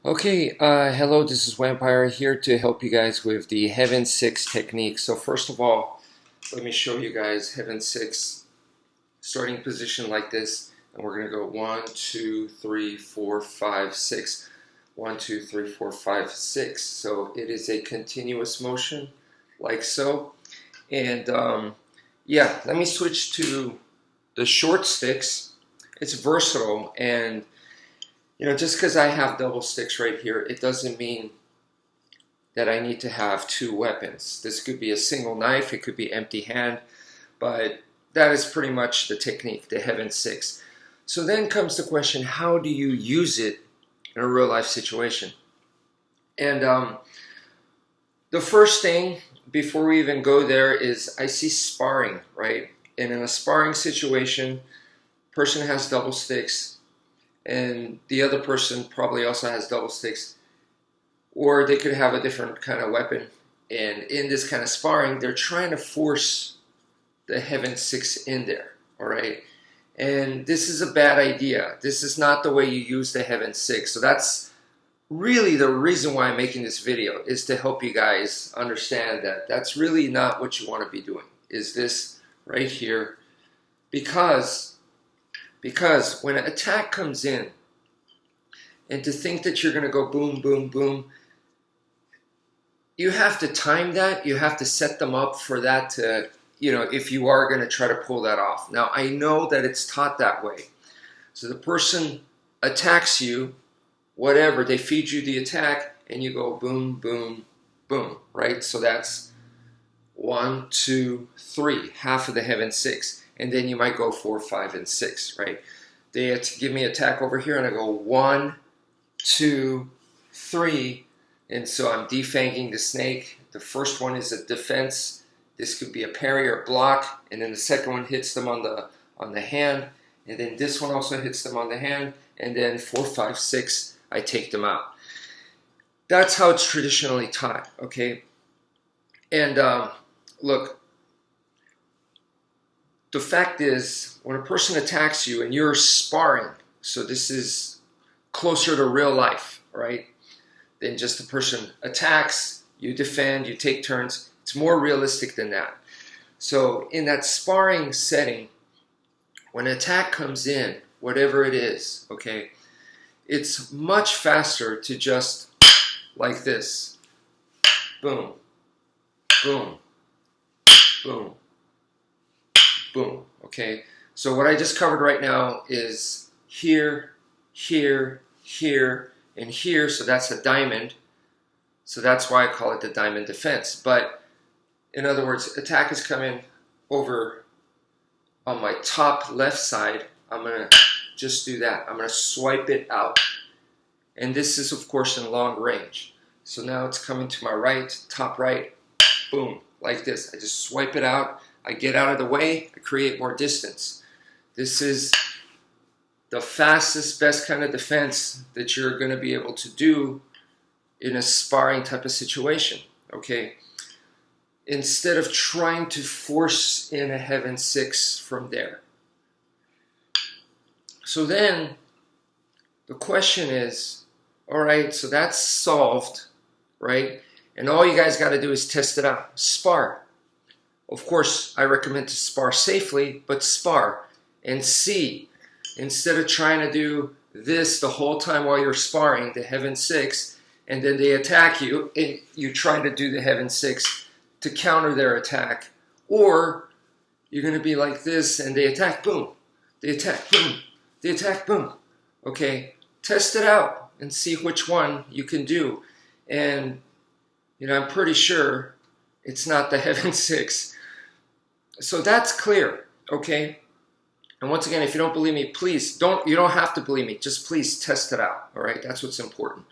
Okay, hello, this is Wmpyr here to help you guys with the Heaven6 technique. So first of all, let me show you guys Heaven6 starting position like this. And we're going to go 1, 2, 3, 4, 5, 6. 1, 2, 3, 4, 5, 6. So it is a continuous motion like so. And yeah, let me switch to the short sticks. It's versatile, and just because I have double sticks right here, it doesn't mean that I need to have two weapons. This could be a single knife, it could be empty hand, but that is pretty much the technique, the Heaven6. So then comes the question, how do you use it in a real life situation? And the first thing, before we even go there, is I see sparring, right? And in a sparring situation, person has double sticks, and the other person probably also has double sticks, or they could have a different kind of weapon. And in this kind of sparring, they're trying to force the Heaven6 in there, all right? And this is a bad idea. This is not the way you use the Heaven6. So that's really the reason why I'm making this video, is to help you guys understand that that's really not what you want to be doing, is this right here. Because when an attack comes in, and to think that you're going to go boom, boom, boom, you have to time that. You have to set them up for that to, if you are going to try to pull that off. Now, I know that it's taught that way. So the person attacks you, whatever, they feed you the attack, and you go boom, boom, boom, right? So that's 1, 2, 3, half of the Heaven6. And then you might go 4, 5, and 6, right? They give me attack over here, and I go 1, 2, 3, and so I'm defanging the snake. The first one is a defense. This could be a parry or block, and then the second one hits them on the hand, and then this one also hits them on the hand, and then 4, 5, 6, I take them out. That's how it's traditionally taught, okay? And look, the fact is, when a person attacks you and you're sparring, so this is closer to real life, right? Than just the person attacks, you defend, you take turns. It's more realistic than that. So in that sparring setting, when an attack comes in, whatever it is, okay, it's much faster to just like this. Boom, boom, boom, boom, okay? So what I just covered right now is here, here, here, and here, so that's a diamond. So that's why I call it the diamond defense. But in other words, attack is coming over on my top left side. I'm gonna just do that. I'm gonna swipe it out. And this is, of course, in long range. So now it's coming to my right, top right, boom, like this. I just swipe it out. I get out of the way, I create more distance. This is the fastest, best kind of defense that you're going to be able to do in a sparring type of situation, okay? Instead of trying to force in a Heaven6 from there. So then, the question is, all right, so that's solved, right? And all you guys got to do is test it out. Spar. Of course, I recommend to spar safely, but spar and see. Instead of trying to do this the whole time while you're sparring, the Heaven6, and then they attack you, and you're trying to do the Heaven6 to counter their attack. Or you're going to be like this, and they attack, boom. They attack, boom. They attack, boom. Okay, test it out and see which one you can do. And, I'm pretty sure it's not the Heaven6. So that's clear, okay? And once again, if you don't believe me, please, you don't have to believe me. Just please test it out, all right? That's what's important.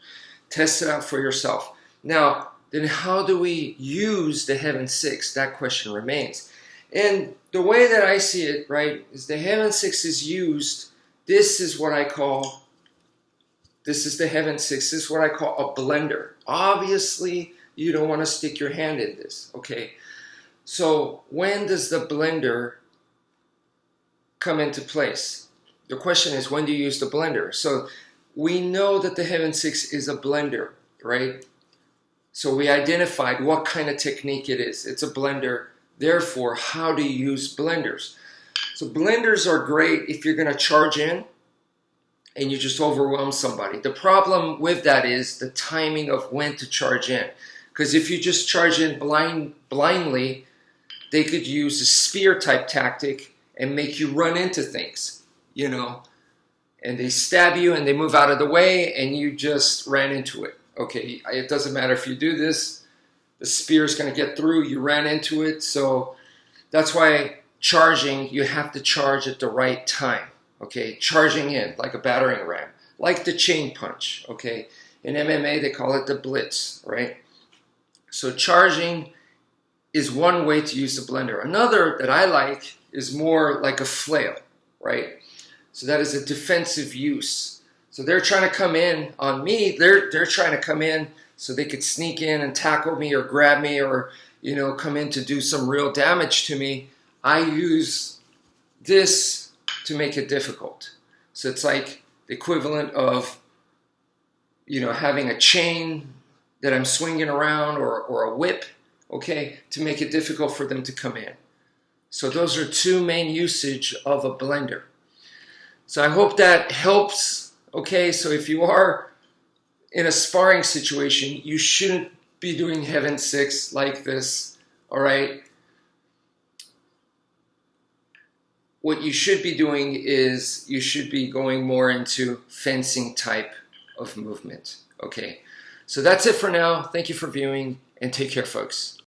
Test it out for yourself. Now, then how do we use the Heaven6? That question remains. And the way that I see it, right, is the Heaven6 is used, this is what I call, this is the Heaven6, this is what I call a blender. Obviously, you don't want to stick your hand in this, okay? So when does the blender come into place? The question is, when do you use the blender? So we know that the Heaven6 is a blender, right? So we identified what kind of technique it is. It's a blender. Therefore, how to use blenders. So blenders are great if you're going to charge in and you just overwhelm somebody. The problem with that is the timing of when to charge in. Because if you just charge in blindly, they could use a spear type tactic and make you run into things, you know. And they stab you and they move out of the way and you just ran into it. Okay, it doesn't matter if you do this, the spear is going to get through, you ran into it. So that's why charging, you have to charge at the right time. Okay, charging in like a battering ram, like the chain punch. Okay, in MMA they call it the blitz, right? So charging is one way to use the blender. Another that I like is more like a flail, right? So that is a defensive use. So they're trying to come in on me. They're trying to come in so they could sneak in and tackle me or grab me or, you know, come in to do some real damage to me. I use this to make it difficult. So it's like the equivalent of, you know, having a chain that I'm swinging around or a whip, okay, to make it difficult for them to come in. So those are two main usage of a blender. So I hope that helps. Okay, so if you are in a sparring situation, you shouldn't be doing Heaven6 like this, all right? What you should be doing is you should be going more into fencing type of movement, okay? So that's it for now. Thank you for viewing and take care, folks.